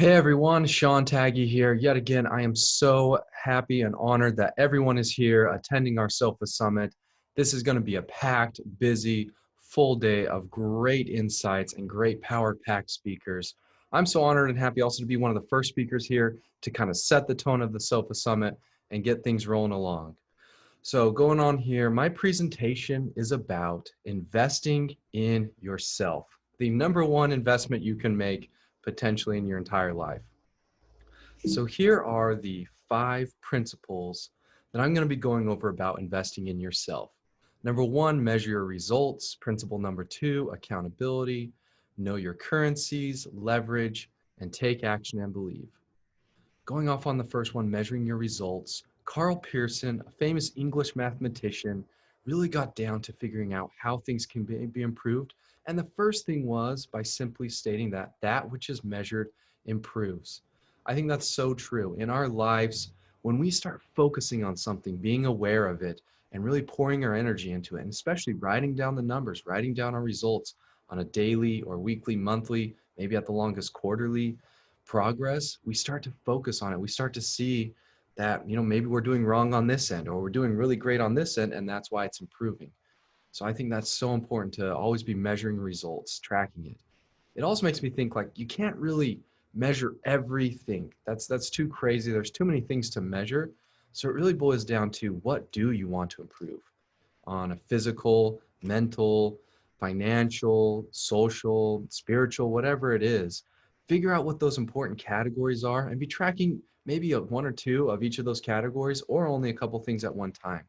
Hey everyone, Sean Tagge here. Yet again, I am so happy and honored that everyone is here attending our SOFA Summit. This is going to be a packed, busy, full day of great insights and great power-packed speakers. I'm so honored and happy also to be one of the first speakers here to kind of set the tone of the SOFA Summit and get things rolling along. So going on here, my presentation is about investing in yourself, the number one investment you can make potentially in your entire life. So here are the 5 principles that I'm going to be going over about investing in yourself. Number 1, measure your results. Principle number 2, accountability. Know your currencies, leverage, and take action and believe. Going off on the first one, measuring your results, Carl Pearson, a famous English mathematician, really got down to figuring out how things can be improved. And the first thing was by simply stating that that which is measured improves. I think that's so true. In our lives, when we start focusing on something, being aware of it, and really pouring our energy into it, and especially writing down the numbers, writing down our results on a daily or weekly, monthly, maybe at the longest quarterly progress, we start to focus on it. We start to see that, maybe we're doing wrong on this end or we're doing really great on this end, and that's why it's improving. So I think that's so important to always be measuring results, tracking it. It also makes me think like you can't really measure everything. That's too crazy. There's too many things to measure. So it really boils down to what do you want to improve on a physical, mental, financial, social, spiritual, whatever it is. Figure out what those important categories are and be tracking maybe one or two of each of those categories or only a couple things at one time.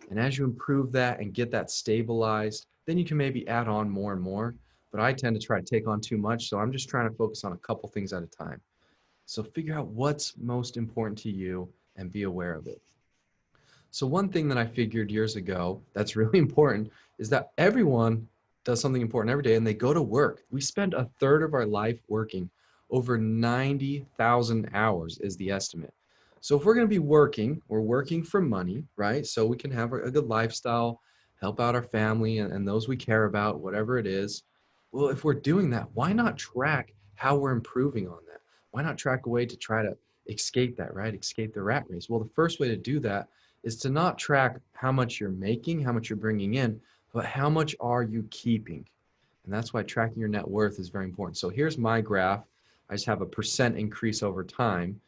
And as you improve that and get that stabilized, then you can maybe add on more and more. But I tend to try to take on too much, so I'm just trying to focus on a couple things at a time. So figure out what's most important to you and be aware of it. So one thing that I figured years ago that's really important is that everyone does something important every day and they go to work. We spend a third of our life working. Over 90,000 hours is the estimate. So if we're going to be working, we're working for money, right? So we can have a good lifestyle, help out our family and those we care about, whatever it is. Well, if we're doing that, why not track how we're improving on that? Why not track a way to try to escape that, right? Escape the rat race. Well, the first way to do that is to not track how much you're making, how much you're bringing in, but how much are you keeping? And that's why tracking your net worth is very important. So here's my graph. I just have a percent increase over time.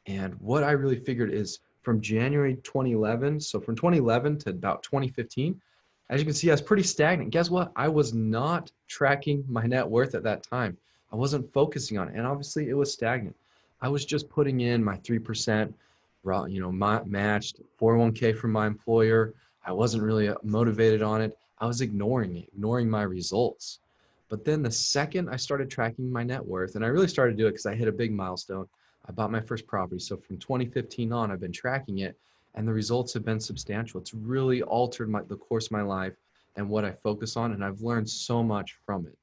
And what I really figured is from January 2011, so from 2011 to about 2015, as you can see, I was pretty stagnant. Guess what? I was not tracking my net worth at that time. I wasn't focusing on it. And obviously it was stagnant. I was just putting in my 3%, matched 401k from my employer. I wasn't really motivated on it. I was ignoring it, ignoring my results. But then the second I started tracking my net worth, and I really started to do it because I hit a big milestone. I bought my first property. So from 2015 on, I've been tracking it and the results have been substantial. It's really altered the course of my life and what I focus on. And I've learned so much from it.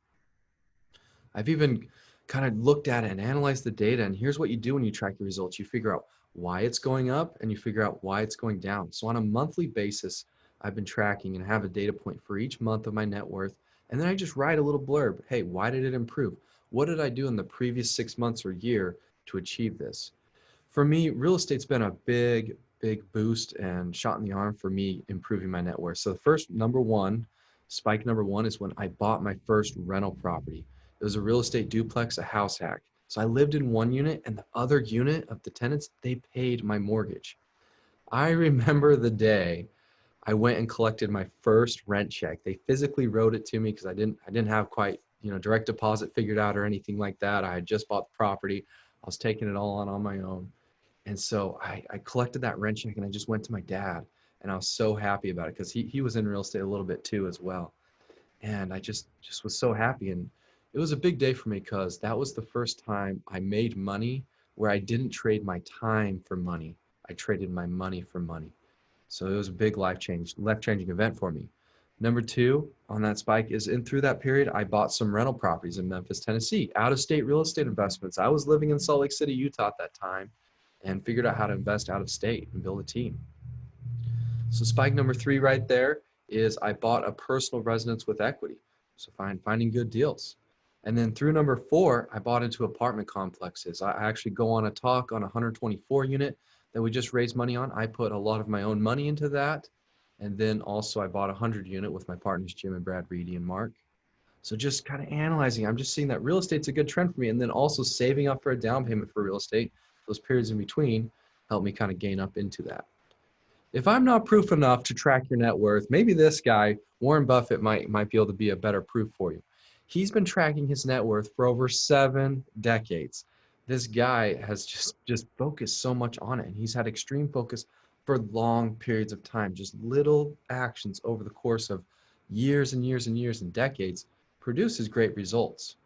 I've even kind of looked at it and analyzed the data. And here's what you do when you track your results. You figure out why it's going up and you figure out why it's going down. So on a monthly basis, I've been tracking and have a data point for each month of my net worth. And then I just write a little blurb. Hey, why did it improve? What did I do in the previous 6 months or year to achieve this? For me, real estate's been a big boost and shot in the arm for me improving my net worth. So the first spike number one is when I bought my first rental property. It was a real estate duplex, a house hack. So I lived in one unit and the other unit of the tenants, they paid my mortgage. I remember the day I went and collected my first rent check. They physically wrote it to me because I didn't have quite, direct deposit figured out or anything like that. I had just bought the property. I was taking it all on my own. And so I collected that rent check and I just went to my dad and I was so happy about it because he was in real estate a little bit too as well. And I just was so happy. And it was a big day for me because that was the first time I made money where I didn't trade my time for money. I traded my money for money. So it was a big life-changing event for me. Number two on that spike is through that period, I bought some rental properties in Memphis, Tennessee, out-of-state real estate investments. I was living in Salt Lake City, Utah at that time and figured out how to invest out of state and build a team. So spike number three right there is I bought a personal residence with equity. So finding good deals. And then through number 4, I bought into apartment complexes. I actually go on a talk on a 124 unit that we just raised money on. I put a lot of my own money into that. And then also I bought a 100 unit with my partners, Jim and Brad, Reedy and Mark. So just kind of analyzing, I'm just seeing that real estate's a good trend for me. And then also saving up for a down payment for real estate, those periods in between help me kind of gain up into that. If I'm not proof enough to track your net worth, maybe this guy, Warren Buffett, might be able to be a better proof for you. He's been tracking his net worth for over 7 decades. This guy has just focused so much on it, and he's had extreme focus for long periods of time. Just little actions over the course of years and years and years and decades produces great results.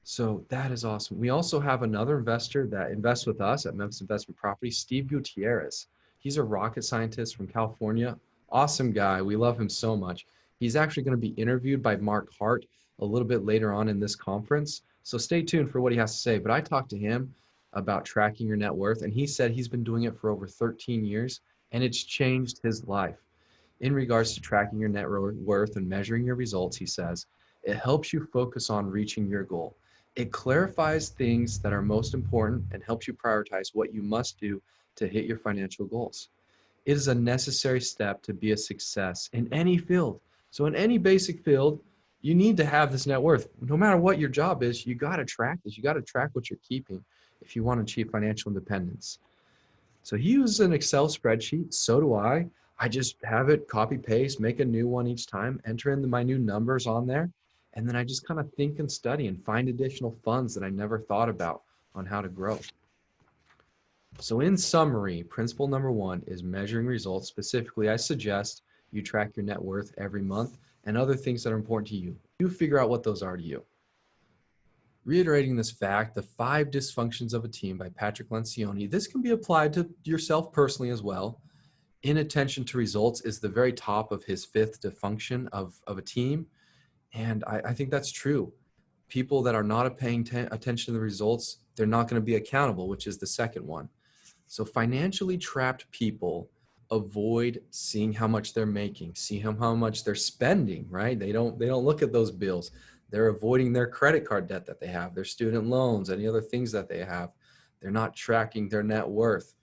So that is awesome. We also have another investor that invests with us at Memphis Investment Properties, Steve Gutierrez. He's a rocket scientist from California. Awesome guy. We love him so much. He's actually going to be interviewed by Mark Hart a little bit later on in this conference. So stay tuned for what he has to say. But I talked to him about tracking your net worth, and he said he's been doing it for over 13 years, and it's changed his life. In regards to tracking your net worth and measuring your results, he says, it helps you focus on reaching your goal. It clarifies things that are most important and helps you prioritize what you must do to hit your financial goals. It is a necessary step to be a success in any field. So in any basic field, you need to have this net worth. No matter what your job is, you got to track this. You got to track what you're keeping if you want to achieve financial independence. So he uses an Excel spreadsheet. So do I. I just have it copy paste, make a new one each time, enter in my new numbers on there. And then I just kind of think and study and find additional funds that I never thought about on how to grow. So in summary, principle number 1 is measuring results. Specifically, I suggest you track your net worth every month and other things that are important to you. You figure out what those are to you. Reiterating this fact, the 5 dysfunctions of a team by Patrick Lencioni. This can be applied to yourself personally as well. Inattention to results is the very top of his 5th dysfunction of a team. And I think that's true. People that are not paying attention to the results, they're not going to be accountable, which is the second one. So financially trapped people avoid seeing how much they're making, see how much they're spending, right? They don't look at those bills. They're avoiding their credit card debt that they have, their student loans, any other things that they have. They're not tracking their net worth,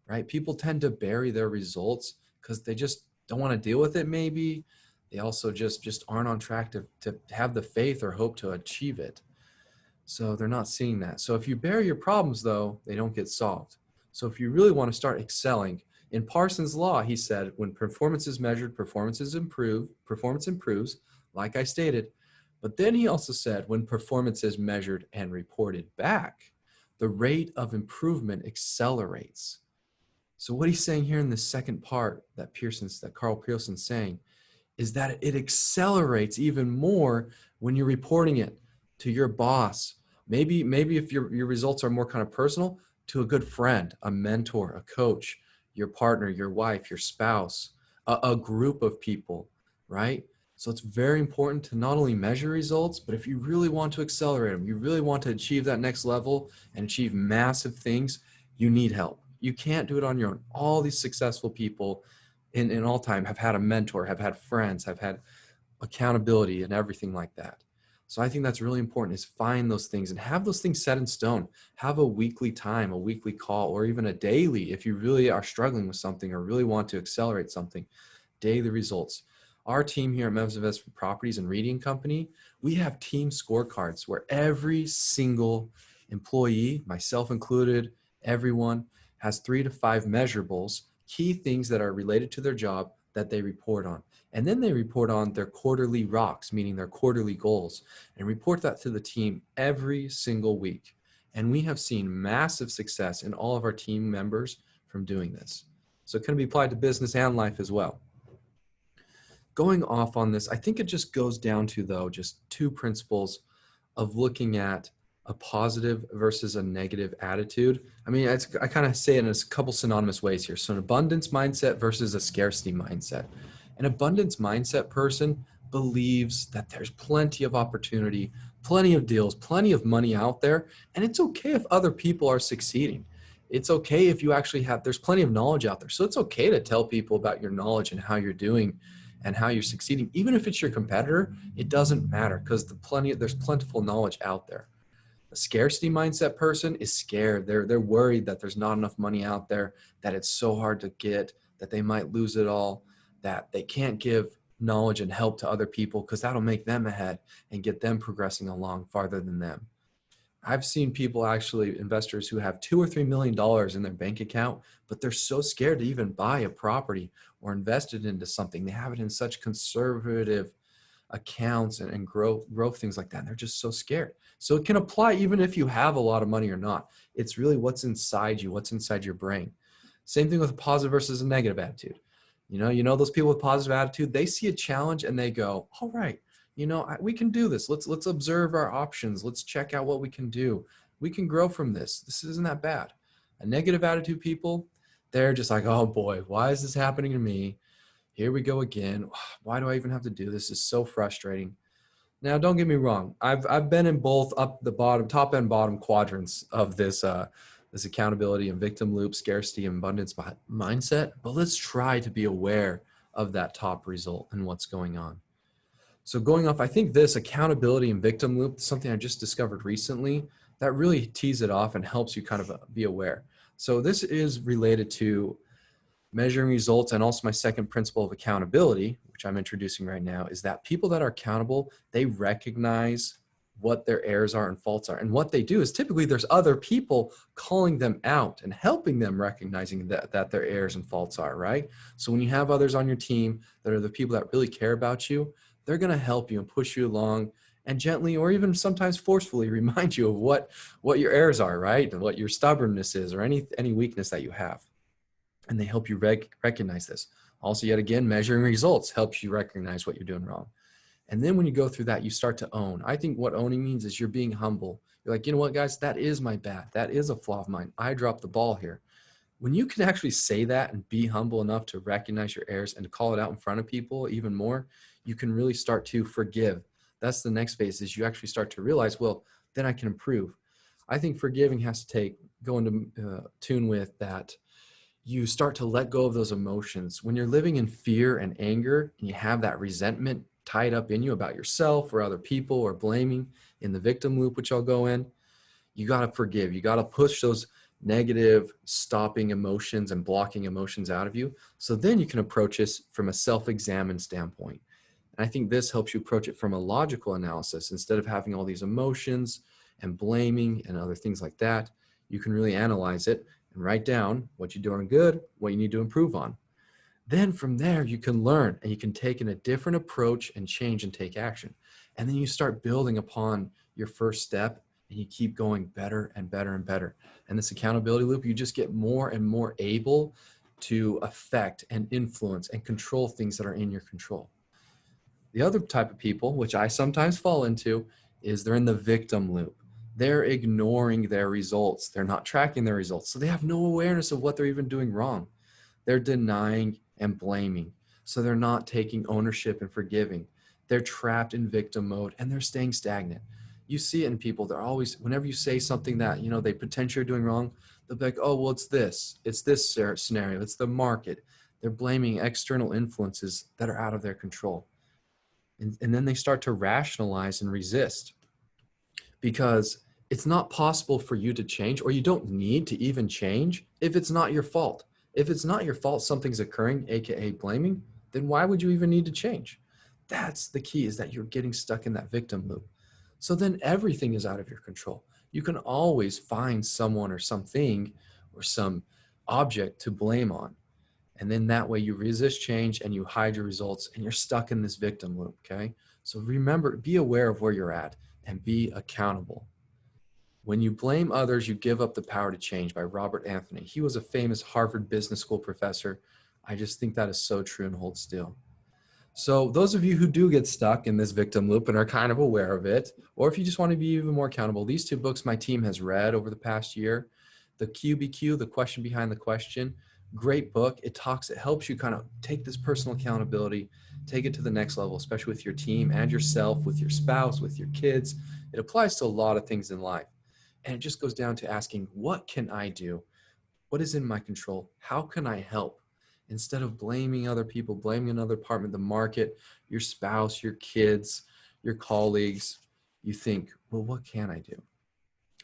right? People tend to bury their results because they just don't want to deal with it maybe. They also just aren't on track to have the faith or hope to achieve it. So they're not seeing that. So if you bury your problems, though, they don't get solved. So if you really want to start excelling, in Parsons' Law, he said, when performance is measured, performance improves, like I stated. But then he also said, when performance is measured and reported back, the rate of improvement accelerates. So what he's saying here in the second part that Carl Pearson's saying is that it accelerates even more when you're reporting it to your boss. Maybe if your results are more kind of personal, to a good friend, a mentor, a coach, your partner, your wife, your spouse, a group of people, right? So it's very important to not only measure results, but if you really want to accelerate them, you really want to achieve that next level and achieve massive things, you need help. You can't do it on your own. All these successful people in all time have had a mentor, have had friends, have had accountability and everything like that. So I think that's really important, is find those things and have those things set in stone. Have a weekly time, a weekly call, or even a daily if you really are struggling with something or really want to accelerate something. Daily results. Our team here at Memphis Investment Properties and Reading Company, we have team scorecards where every single employee, myself included, everyone has 3 to 5 measurables, key things that are related to their job that they report on. And then they report on their quarterly rocks, meaning their quarterly goals, and report that to the team every single week. And we have seen massive success in all of our team members from doing this. So it can be applied to business and life as well. Going off on this, I think it just goes down to, though, just 2 principles of looking at a positive versus a negative attitude. I mean, I kind of say it in a couple synonymous ways here. So an abundance mindset versus a scarcity mindset. An abundance mindset person believes that there's plenty of opportunity, plenty of deals, plenty of money out there, and it's okay if other people are succeeding. It's okay if you actually there's plenty of knowledge out there. So it's okay to tell people about your knowledge and how you're doing and how you're succeeding. Even if it's your competitor, it doesn't matter because there's plentiful knowledge out there. A scarcity mindset person is scared. They're worried that there's not enough money out there, that it's so hard to get, that they might lose it all, that they can't give knowledge and help to other people because that'll make them ahead and get them progressing along farther than them. I've seen people, actually investors, who have $2 or $3 million in their bank account, but they're so scared to even buy a property or invest it into something. They have it in such conservative accounts and growth things like that. And they're just so scared. So it can apply even if you have a lot of money or not. It's really what's inside you, what's inside your brain. Same thing with a positive versus a negative attitude. You know those people with positive attitude, they see a challenge and they go, all right, we can do this. Let's observe our options. Let's check out what we can do. We can grow from this. This isn't that bad. A negative attitude people, they're just like, oh boy, why is this happening to me? Here we go again. Why do I even have to do this? It's so frustrating. Now, don't get me wrong. I've been in both top and bottom quadrants of this accountability and victim loop, scarcity and abundance mindset. But let's try to be aware of that top result and what's going on. So going off, I think this accountability and victim loop is something I just discovered recently that really tees it off and helps you kind of be aware. So this is related to measuring results, and also my second principle of accountability, which I'm introducing right now, is that people that are accountable, they recognize what their errors are and faults are. And what they do is typically there's other people calling them out and helping them recognizing that their errors and faults are, right? So when you have others on your team that are the people that really care about you, they're going to help you and push you along and gently, or even sometimes forcefully, remind you of what your errors are, right? And what your stubbornness is, or any weakness that you have. And they help you recognize this. Also, yet again, measuring results helps you recognize what you're doing wrong. And then when you go through that, you start to own. I think what owning means is you're being humble. You're like, you know what, guys, that is my bad. That is a flaw of mine. I dropped the ball here. When you can actually say that and be humble enough to recognize your errors and to call it out in front of people even more, you can really start to forgive. That's the next phase, is you actually start to realize, well, then I can improve. I think forgiving has to go into tune with that. You start to let go of those emotions. When you're living in fear and anger and you have that resentment tied up in you about yourself or other people, or blaming in the victim loop, which I'll go in, you got to forgive. You got to push those negative stopping emotions and blocking emotions out of you. So then you can approach this from a self-examined standpoint. And I think this helps you approach it from a logical analysis. Instead of having all these emotions and blaming and other things like that, you can really analyze it and write down what you're doing good, what you need to improve on. Then from there, you can learn and you can take in a different approach and change and take action. And then you start building upon your first step and you keep going better and better and better. And this accountability loop, you just get more and more able to affect and influence and control things that are in your control. The other type of people, which I sometimes fall into, is they're in the victim loop. They're ignoring their results. They're not tracking their results. So they have no awareness of what they're even doing wrong. They're denying and blaming. So they're not taking ownership and forgiving. They're trapped in victim mode and they're staying stagnant. You see it in people. They're always, whenever you say something that, they potentially are doing wrong, they'll be like, oh, well, it's this scenario. It's the market. They're blaming external influences that are out of their control. And then they start to rationalize and resist, because it's not possible for you to change, or you don't need to even change if it's not your fault. If it's not your fault, something's occurring, AKA blaming, then why would you even need to change? That's the key, is that you're getting stuck in that victim loop. So then everything is out of your control. You can always find someone or something or some object to blame on. And then that way you resist change and you hide your results and you're stuck in this victim loop, okay? So remember, be aware of where you're at and be accountable. When you blame others, you give up the power to change, by Robert Anthony. He was a famous Harvard Business School professor. I just think that is so true and hold still. So those of you who do get stuck in this victim loop and are kind of aware of it, or if you just want to be even more accountable, these two books my team has read over the past year, the QBQ, the question behind the question, great book. It helps you kind of take this personal accountability, take it to the next level, especially with your team and yourself, with your spouse, with your kids. It applies to a lot of things in life. And it just goes down to asking, what can I do? What is in my control? How can I help? Instead of blaming other people, blaming another department, the market, your spouse, your kids, your colleagues, you think, well, what can I do?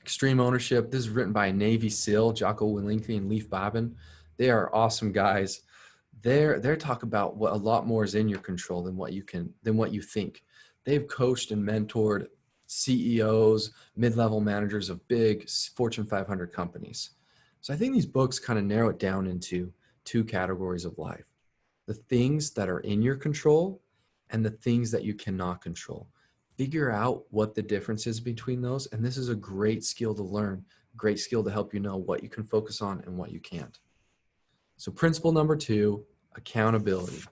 Extreme Ownership. This is written by a Navy SEAL, Jocko Willink and Leif Babin. They are awesome guys. They're talk about what a lot more is in your control than what you think. They've coached and mentored CEOs, mid-level managers of big Fortune 500 companies. So I think these books kind of narrow it down into two categories of life: the things that are in your control and the things that you cannot control. Figure out what the difference is between those. And this is a great skill to learn, great skill to help you know what you can focus on and what you can't. So principle number 2, accountability.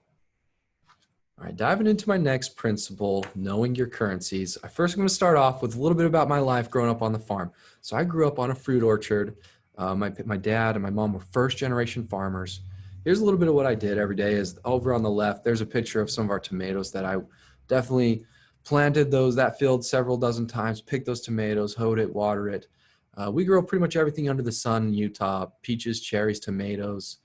All right, diving into my next principle, knowing your currencies. First, I'm going to start off with a little bit about my life growing up on the farm. So I grew up on a fruit orchard. My dad and my mom were first generation farmers. Here's a little bit of what I did every day. Is over on the left, there's a picture of some of our tomatoes that I definitely planted that field several dozen times, picked those tomatoes, hoed it, water it. We grow pretty much everything under the sun in Utah: peaches, cherries, tomatoes,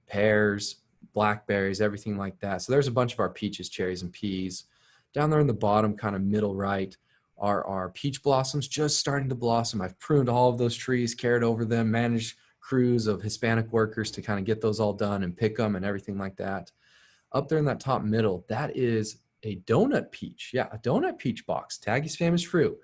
pears, blackberries, everything like that. So there's a bunch of our peaches, cherries, and peas. Down there in the bottom, kind of middle right, are our peach blossoms just starting to blossom. I've pruned all of those trees, cared over them, managed crews of Hispanic workers to kind of get those all done and pick them and everything like that. Up there in that top middle, that is a donut peach. Yeah, a donut peach box, Tagge's famous fruit,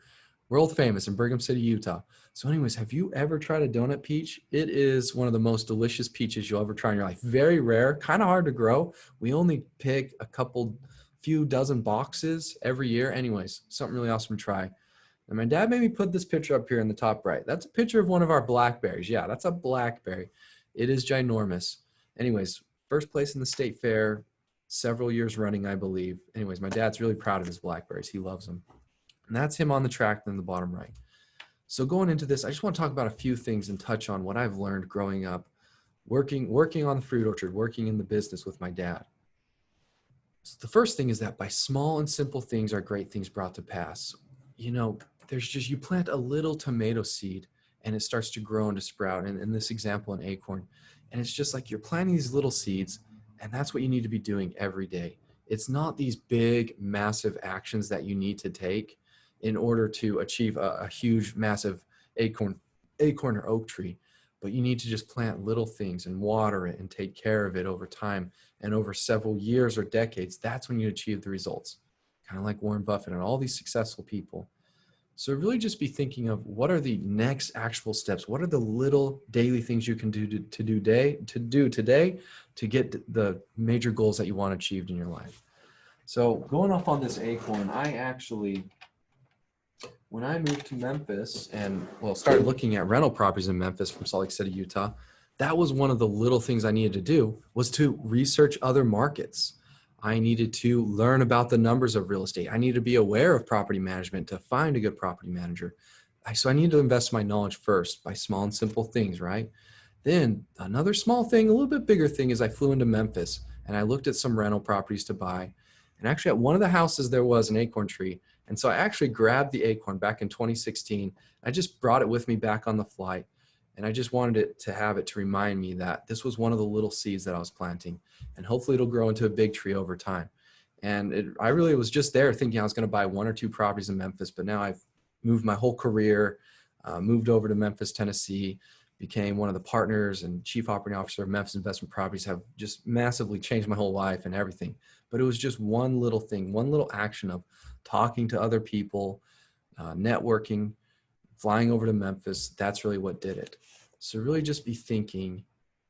world famous in Brigham City, Utah. So anyways, have you ever tried a donut peach? It is one of the most delicious peaches you'll ever try in your life. Very rare, kind of hard to grow. We only pick few dozen boxes every year. Anyways, something really awesome to try. And my dad made me put this picture up here in the top right. That's a picture of one of our blackberries. Yeah, that's a blackberry. It is ginormous. Anyways, first place in the state fair, several years running, I believe. Anyways, my dad's really proud of his blackberries. He loves them. And that's him on the track in the bottom right. So going into this, I just want to talk about a few things and touch on what I've learned growing up, working on the fruit orchard, working in the business with my dad. So the first thing is that by small and simple things are great things brought to pass. You plant a little tomato seed and it starts to grow and to sprout. And in this example, an acorn. And it's just like you're planting these little seeds, and that's what you need to be doing every day. It's not these big, massive actions that you need to take in order to achieve a huge, massive acorn or oak tree. But you need to just plant little things and water it and take care of it over time. And over several years or decades, that's when you achieve the results. Kind of like Warren Buffett and all these successful people. So really just be thinking of what are the next actual steps? What are the little daily things you can do to do today to get the major goals that you want achieved in your life? So going off on this acorn, when I moved to Memphis and started looking at rental properties in Memphis from Salt Lake City, Utah, that was one of the little things I needed to do, was to research other markets. I needed to learn about the numbers of real estate. I needed to be aware of property management to find a good property manager. So I needed to invest my knowledge first by small and simple things, right? Then another small thing, a little bit bigger thing, is I flew into Memphis and I looked at some rental properties to buy. And actually at one of the houses, there was an acorn tree. And so I actually grabbed the acorn back in 2016. I just brought it with me back on the flight. And I just wanted it to have it to remind me that this was one of the little seeds that I was planting. And hopefully it'll grow into a big tree over time. And I really was just there thinking I was going to buy 1 or 2 properties in Memphis. But now I've moved my whole career, moved over to Memphis, Tennessee, became one of the partners and chief operating officer of Memphis Investment Properties, have just massively changed my whole life and everything. But it was just one little thing, one little action of talking to other people, networking, flying over to Memphis. That's really what did it. So really just be thinking,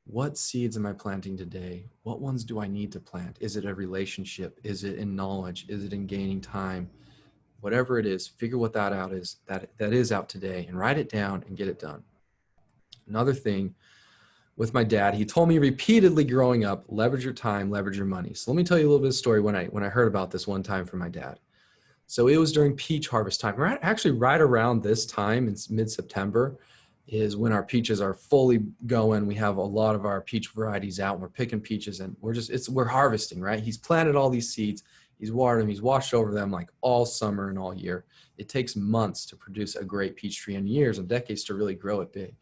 what seeds am I planting today? What ones do I need to plant? Is it a relationship? Is it in knowledge? Is it in gaining time? Whatever it is, figure what that is out today and write it down and get it done. Another thing with my dad, he told me repeatedly growing up, leverage your time, leverage your money. So let me tell you a little bit of story when I heard about this one time from my dad. So it was during peach harvest time. Actually right around this time in mid-September is when our peaches are fully going. We have a lot of our peach varieties out and we're picking peaches and we're harvesting, right? He's planted all these seeds. He's watered them. He's watched over them like all summer and all year. It takes months to produce a great peach tree and years and decades to really grow it big.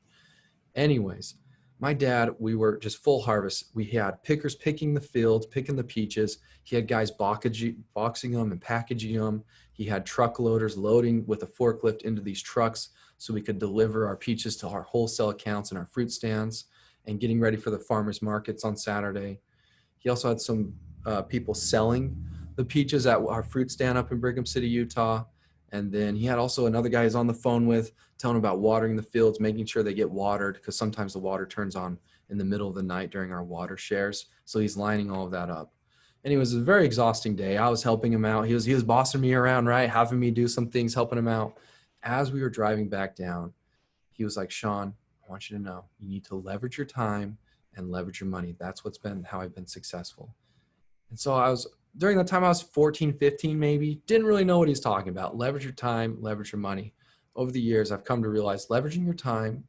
Anyways, My dad, we were just full harvest. We had pickers picking the fields, picking the peaches. He had guys boxing them and packaging them. He had truck loaders loading with a forklift into these trucks so we could deliver our peaches to our wholesale accounts and our fruit stands, and getting ready for the farmers markets on Saturday. He also had some people selling the peaches at our fruit stand up in Brigham City, Utah. And then he had also another guy he's on the phone with, telling about watering the fields, making sure they get watered, because sometimes the water turns on in the middle of the night during our water shares. So he's lining all of that up. And it was a very exhausting day. I was helping him out. He was bossing me around, right? Having me do some things, helping him out. As we were driving back down, he was like, Sean, I want you to know you need to leverage your time and leverage your money. That's what's been how I've been successful. And so during that time I was 14, 15 maybe, didn't really know what he's talking about. Leverage your time, leverage your money. Over the years, I've come to realize leveraging your time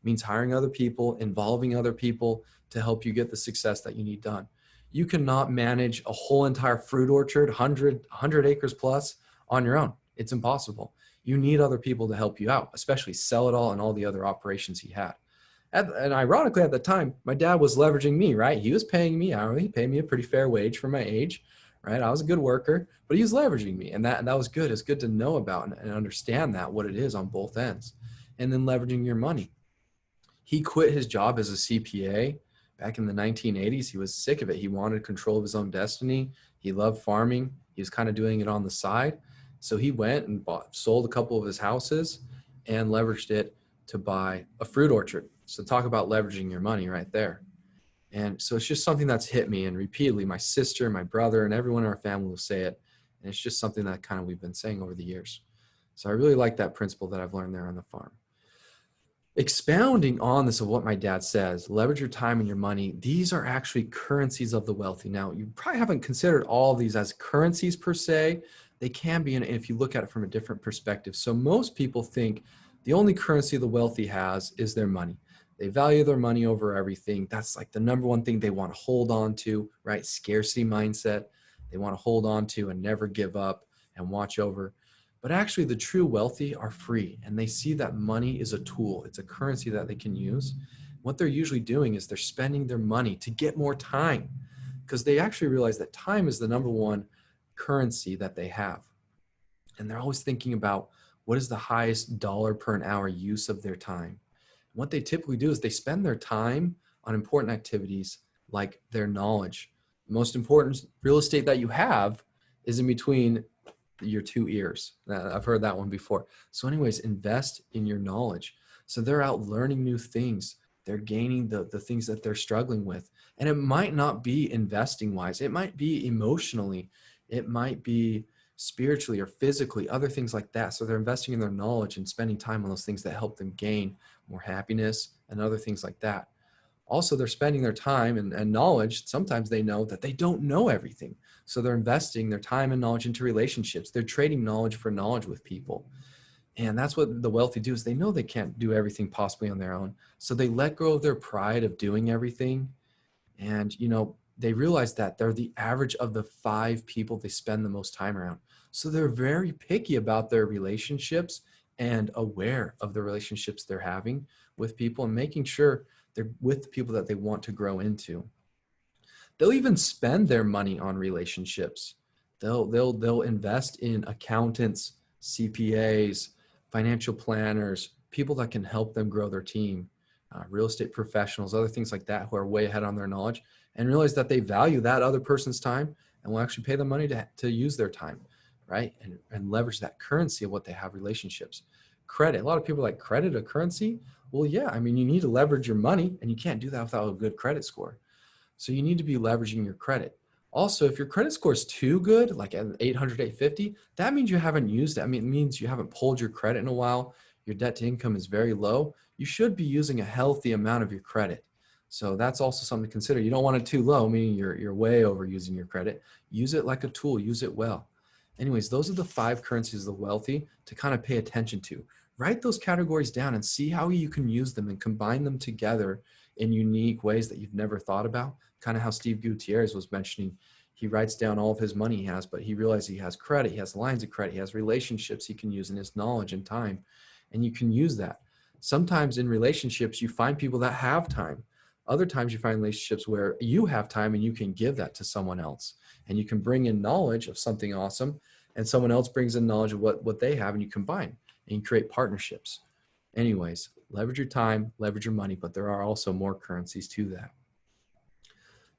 means hiring other people, involving other people to help you get the success that you need done. You cannot manage a whole entire fruit orchard, 100 acres plus, on your own. It's impossible. You need other people to help you out, especially sell it all and all the other operations he had. And ironically, at the time, my dad was leveraging me, right? He was paying me hourly. He paid me a pretty fair wage for my age, right? I was a good worker, but he was leveraging me. And that was good. It's good to know about and understand that, what it is on both ends. And then leveraging your money. He quit his job as a CPA back in the 1980s. He was sick of it. He wanted control of his own destiny. He loved farming. He was kind of doing it on the side. So he went and sold a couple of his houses and leveraged it to buy a fruit orchard. So talk about leveraging your money right there. And so it's just something that's hit me, and repeatedly my sister, my brother, and everyone in our family will say it. And it's just something that kind of we've been saying over the years. So I really like that principle that I've learned there on the farm. Expounding on this of what my dad says, leverage your time and your money. These are actually currencies of the wealthy. Now, you probably haven't considered all of these as currencies per se. They can be, if you look at it from a different perspective. So most people think the only currency the wealthy has is their money. They value their money over everything. That's like the number one thing they want to hold on to, right? Scarcity mindset. They want to hold on to and never give up and watch over. But actually, the true wealthy are free, and they see that money is a tool. It's a currency that they can use. What they're usually doing is they're spending their money to get more time, because they actually realize that time is the number one currency that they have. And they're always thinking about what is the highest dollar per an hour use of their time. What they typically do is they spend their time on important activities like their knowledge. The most important real estate that you have is in between your two ears. I've heard that one before. So anyways, invest in your knowledge. So they're out learning new things. They're gaining the things that they're struggling with. And it might not be investing wise. It might be emotionally. It might be spiritually or physically, other things like that. So they're investing in their knowledge and spending time on those things that help them gain more happiness and other things like that. Also, they're spending their time and knowledge. Sometimes they know that they don't know everything. So they're investing their time and knowledge into relationships. They're trading knowledge for knowledge with people. And that's what the wealthy do, is they know they can't do everything possibly on their own. So they let go of their pride of doing everything. And, they realize that they're the average of the 5 people they spend the most time around. So they're very picky about their relationships and aware of the relationships they're having with people and making sure they're with the people that they want to grow into. They'll even spend their money on relationships. They'll invest in accountants, CPAs, financial planners, people that can help them grow their team, real estate professionals, other things like that, who are way ahead on their knowledge, and realize that they value that other person's time and will actually pay them money to use their time, right? And leverage that currency of what they have, relationships. Credit. A lot of people are like, credit a currency? Well, yeah, you need to leverage your money, and you can't do that without a good credit score. So you need to be leveraging your credit. Also, if your credit score is too good, like an 800, 850, that means you haven't used it. It means you haven't pulled your credit in a while. Your debt to income is very low. You should be using a healthy amount of your credit. So that's also something to consider. You don't want it too low, meaning you're way over using your credit. Use it like a tool. Use it well. Anyways, those are the 5 currencies of the wealthy to kind of pay attention to. Write those categories down and see how you can use them and combine them together in unique ways that you've never thought about. Kind of how Steve Gutierrez was mentioning. He writes down all of his money he has, but he realizes he has credit, he has lines of credit, he has relationships he can use in his knowledge and time, and you can use that. Sometimes in relationships, you find people that have time. Other times you find relationships where you have time and you can give that to someone else, and you can bring in knowledge of something awesome, and someone else brings in knowledge of what they have, and you combine and you create partnerships. Anyways, leverage your time, leverage your money, but there are also more currencies to that.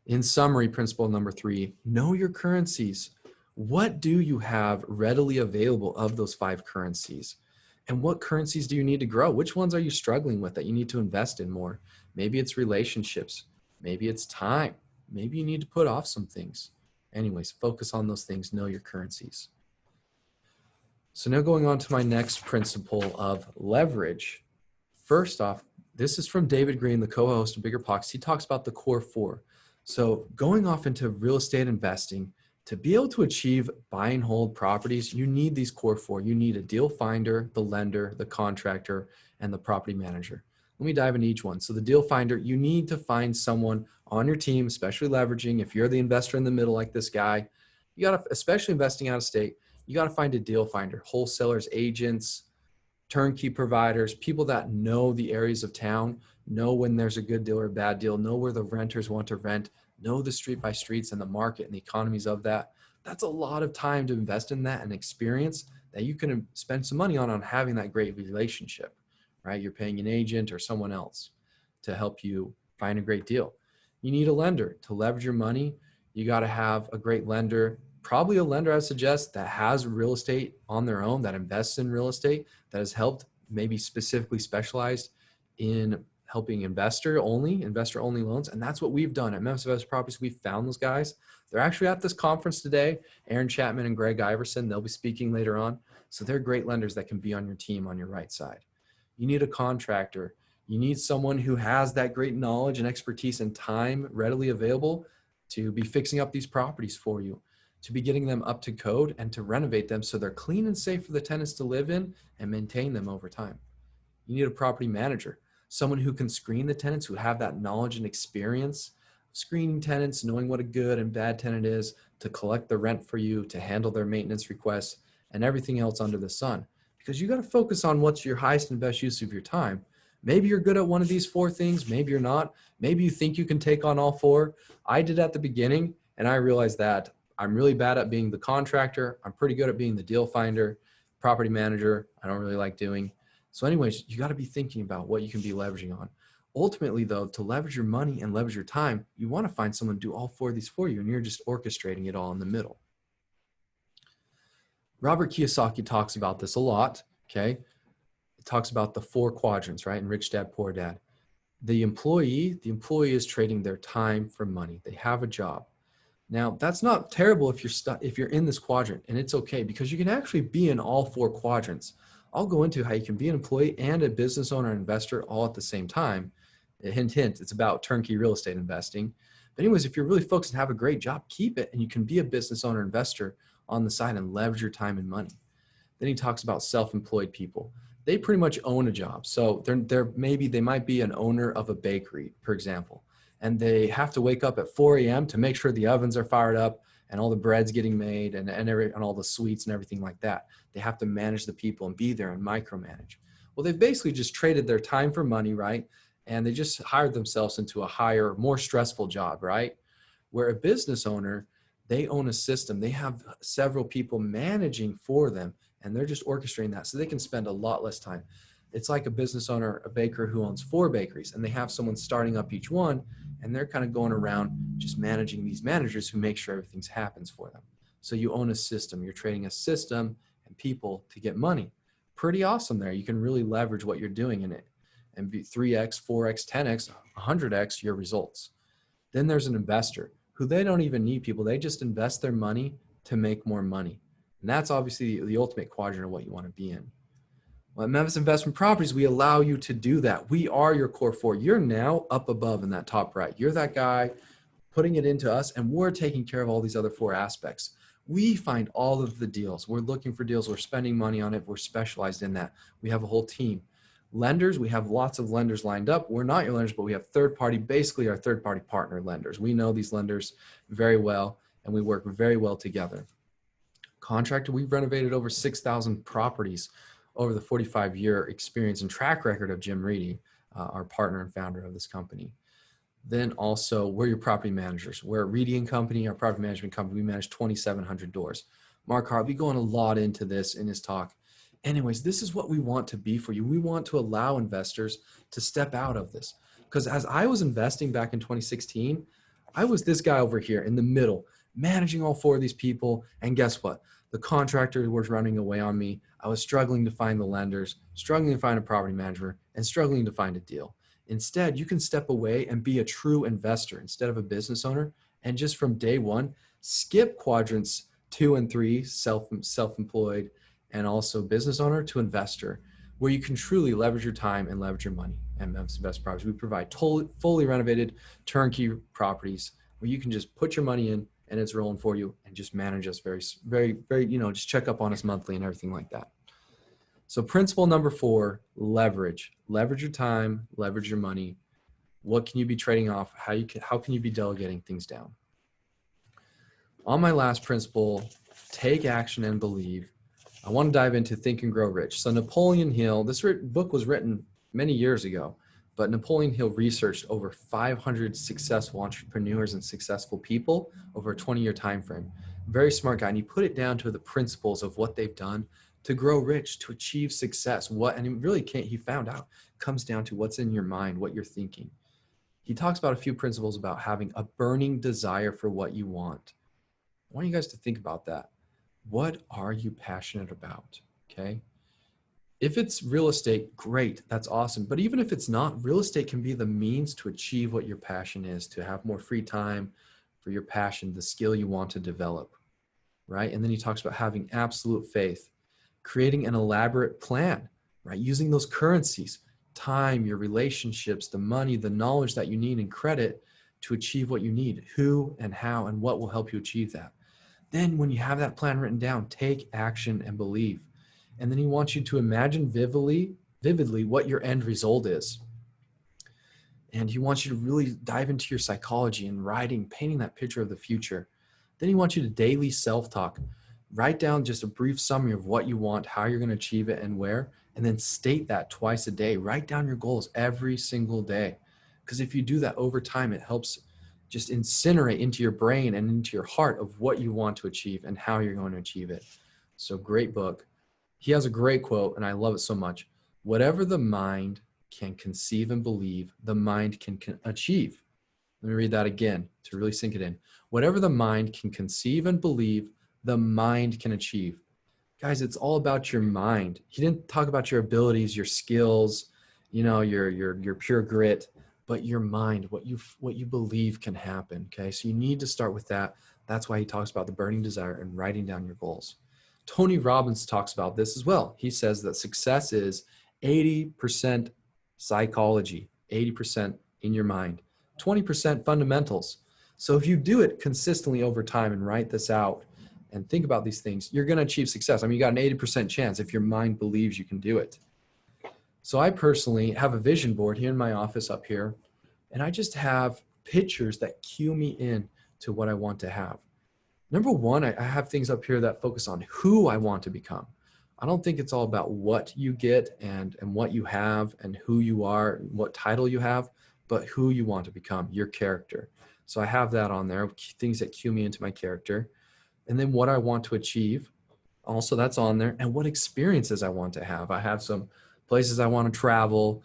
In summary, principle number 3, know your currencies. What do you have readily available of those 5 currencies? And what currencies do you need to grow? Which ones are you struggling with that you need to invest in more? Maybe it's relationships. Maybe it's time. Maybe you need to put off some things. Anyways, focus on those things. Know your currencies. So now going on to my next principle of leverage. First off, this is from David Green, the co-host of Bigger Pockets. He talks about the core 4. So going off into real estate investing, to be able to achieve buy and hold properties, you need these core 4. You need a deal finder, the lender, the contractor, and the property manager. Let me dive into each one. So the deal finder, you need to find someone on your team, especially leveraging. If you're the investor in the middle like this guy, you got to, especially investing out of state, you got to find a deal finder, wholesalers, agents, turnkey providers, people that know the areas of town, know when there's a good deal or a bad deal, know where the renters want to rent, know the street by streets and the market and the economies of that. That's a lot of time to invest in that and experience that you can spend some money on having that great relationship, right? You're paying an agent or someone else to help you find a great deal. You need a lender to leverage your money. You got to have a great lender, probably a lender I suggest that has real estate on their own, that invests in real estate, that has helped, maybe specifically specialized in helping investor only loans. And that's what we've done at Memphis Investment Properties. We found those guys. They're actually at this conference today, Aaron Chapman and Greg Iverson. They'll be speaking later on. So they're great lenders that can be on your team on your right side. You need a contractor. You need someone who has that great knowledge and expertise and time readily available to be fixing up these properties for you, to be getting them up to code and to renovate them so they're clean and safe for the tenants to live in and maintain them over time. You need a property manager, someone who can screen the tenants, who have that knowledge and experience of screening tenants, knowing what a good and bad tenant is, to collect the rent for you, to handle their maintenance requests and everything else under the sun. Because you got to focus on what's your highest and best use of your time. Maybe you're good at one of these 4 things. Maybe you're not. Maybe you think you can take on all 4. I did at the beginning, and I realized that I'm really bad at being the contractor. I'm pretty good at being the deal finder, property manager. I don't really like doing. So anyways, you got to be thinking about what you can be leveraging on. Ultimately though, to leverage your money and leverage your time, you want to find someone to do all 4 of these for you, and you're just orchestrating it all in the middle. Robert Kiyosaki talks about this a lot, okay? He talks about the 4 quadrants, right? In Rich Dad, Poor Dad. The employee is trading their time for money. They have a job. Now, that's not terrible if you're in this quadrant, and it's okay because you can actually be in all 4 quadrants. I'll go into how you can be an employee and a business owner and investor all at the same time. Hint, hint, it's about turnkey real estate investing. But anyways, if you're really focused and have a great job, keep it, and you can be a business owner investor on the side and leverage your time and money. Then he talks about self-employed people. They pretty much own a job. So they might be an owner of a bakery, for example, and they have to wake up at 4 a.m. to make sure the ovens are fired up and all the bread's getting made and all the sweets and everything like that. They have to manage the people and be there and micromanage. Well, they've basically just traded their time for money, right? And they just hired themselves into a higher, more stressful job, right? Where a business owner, they own a system. They have several people managing for them, and they're just orchestrating that so they can spend a lot less time. It's like a business owner, a baker who owns 4 bakeries, and they have someone starting up each one, and they're kind of going around just managing these managers who make sure everything happens for them. So you own a system. You're trading a system and people to get money. Pretty awesome there. You can really leverage what you're doing in it and be 3x, 4x, 10x, 100x your results. Then there's an investor who they don't even need people. They just invest their money to make more money. And that's obviously the ultimate quadrant of what you want to be in. Well, at Memphis Investment Properties, we allow you to do that. We are your core 4. You're now up above in that top right. You're that guy putting it into us, and we're taking care of all these other 4 aspects. We find all of the deals. We're looking for deals. We're spending money on it. We're specialized in that. We have a whole team. Lenders, we have lots of lenders lined up. We're not your lenders, but we have third-party, basically our third-party partner lenders. We know these lenders very well, and we work very well together. Contractor, we've renovated over 6,000 properties over the 45-year experience and track record of Jim Reedy, our partner and founder of this company. Then also, we're your property managers. We're a Reedy & Company, our property management company. We manage 2,700 doors. Mark Harvey going a lot into this in his talk. Anyways, this is what we want to be for you. We want to allow investors to step out of this. Because as I was investing back in 2016, I was this guy over here in the middle, managing all four of these people. And guess what? The contractor was running away on me. I was struggling to find the lenders, struggling to find a property manager, and struggling to find a deal. Instead, you can step away and be a true investor instead of a business owner. And just from day one, skip quadrants 2 and 3, self-employed, and also business owner to investor, where you can truly leverage your time and leverage your money and invest properties. We provide fully renovated turnkey properties where you can just put your money in and it's rolling for you, and just manage us very, very, very, just check up on us monthly and everything like that. So principle number 4, leverage. Leverage your time, leverage your money. What can you be trading off? How can you be delegating things down? On my last principle, take action and believe. I want to dive into Think and Grow Rich. So Napoleon Hill, this book was written many years ago, but Napoleon Hill researched over 500 successful entrepreneurs and successful people over a 20-year time frame. Very smart guy, and he put it down to the principles of what they've done to grow rich, to achieve success. And he found out, comes down to what's in your mind, what you're thinking. He talks about a few principles about having a burning desire for what you want. I want you guys to think about that. What are you passionate about? Okay. If it's real estate, great. That's awesome. But even if it's not, real estate can be the means to achieve what your passion is, to have more free time for your passion, the skill you want to develop, right? And then he talks about having absolute faith, creating an elaborate plan, right? Using those currencies, time, your relationships, the money, the knowledge that you need, and credit to achieve what you need, who and how and what will help you achieve that. Then when you have that plan written down, take action and believe. And then he wants you to imagine vividly what your end result is. And he wants you to really dive into your psychology and painting that picture of the future. Then he wants you to daily self-talk. Write down just a brief summary of what you want, how you're going to achieve it, and where, and then state that twice a day. Write down your goals every single day. Because if you do that over time, it helps just incinerate into your brain and into your heart of what you want to achieve and how you're going to achieve it. So great book. He has a great quote, and I love it so much. Whatever the mind can conceive and believe, the mind can achieve. Let me read that again to really sink it in. Whatever the mind can conceive and believe, the mind can achieve. Guys, it's all about your mind. He didn't talk about your abilities, your skills, your pure grit, but your mind, what you believe can happen. Okay, so you need to start with that. That's why he talks about the burning desire and writing down your goals. Tony Robbins talks about this as well. He says that success is 80% psychology, 80% in your mind, 20% fundamentals. So if you do it consistently over time and write this out and think about these things, you're going to achieve success. I mean, you got an 80% chance if your mind believes you can do it. So I personally have a vision board here in my office up here, and I just have pictures that cue me in to what I want to have. Number one, I have things up here that focus on who I want to become. I don't think it's all about what you get and what you have and who you are, what title you have, but who you want to become, your character. So I have that on there, things that cue me into my character. And then what I want to achieve, also that's on there, and what experiences I want to have. I have some places I want to travel,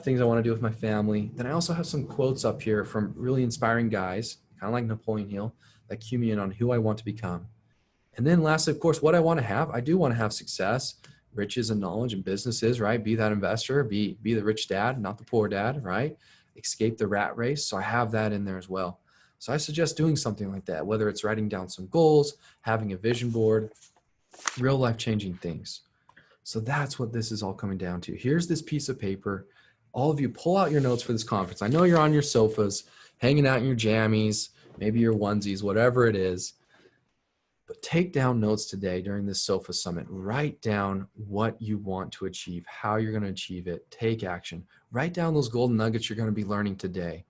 things I want to do with my family. Then I also have some quotes up here from really inspiring guys, kind of like Napoleon Hill, that cue me in on who I want to become. And then lastly, of course, what I want to have. I do want to have success, riches and knowledge and businesses, right? Be that investor, be the rich dad, not the poor dad, right? Escape the rat race. So I have that in there as well. So I suggest doing something like that, whether it's writing down some goals, having a vision board, real life changing things. So that's what this is all coming down to. Here's this piece of paper. All of you pull out your notes for this conference. I know you're on your sofas, hanging out in your jammies, maybe your onesies, whatever it is. But take down notes today during this SOFA Summit. Write down what you want to achieve, how you're going to achieve it. Take action. Write down those golden nuggets you're going to be learning today.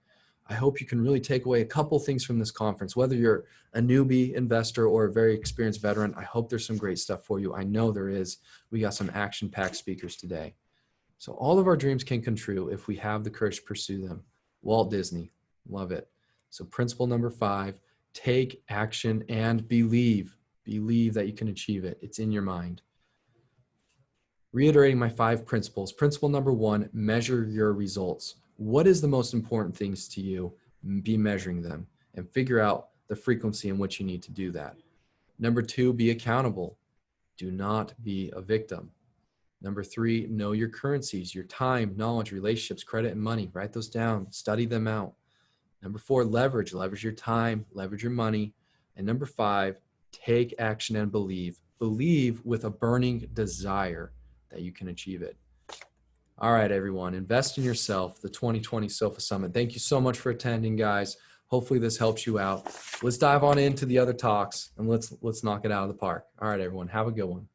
I hope you can really take away a couple things from this conference. Whether you're a newbie investor or a very experienced veteran, I hope there's some great stuff for you. I know there is. We got some action-packed speakers today. So all of our dreams can come true if we have the courage to pursue them. Walt Disney, love it. So principle number 5, take action and believe. Believe that you can achieve it. It's in your mind. Reiterating my 5 principles. Principle number 1, measure your results. What is the most important things to you? Be measuring them and figure out the frequency in which you need to do that. Number 2, be accountable. Do not be a victim. Number 3, know your currencies, your time, knowledge, relationships, credit, and money. Write those down, study them out. Number 4, leverage your time, leverage your money. And number 5, take action and believe. Believe with a burning desire that you can achieve it. All right, everyone, invest in yourself, the 2020 SOFA Summit. Thank you so much for attending, guys. Hopefully this helps you out. Let's dive on into the other talks and let's knock it out of the park. All right, everyone, have a good one.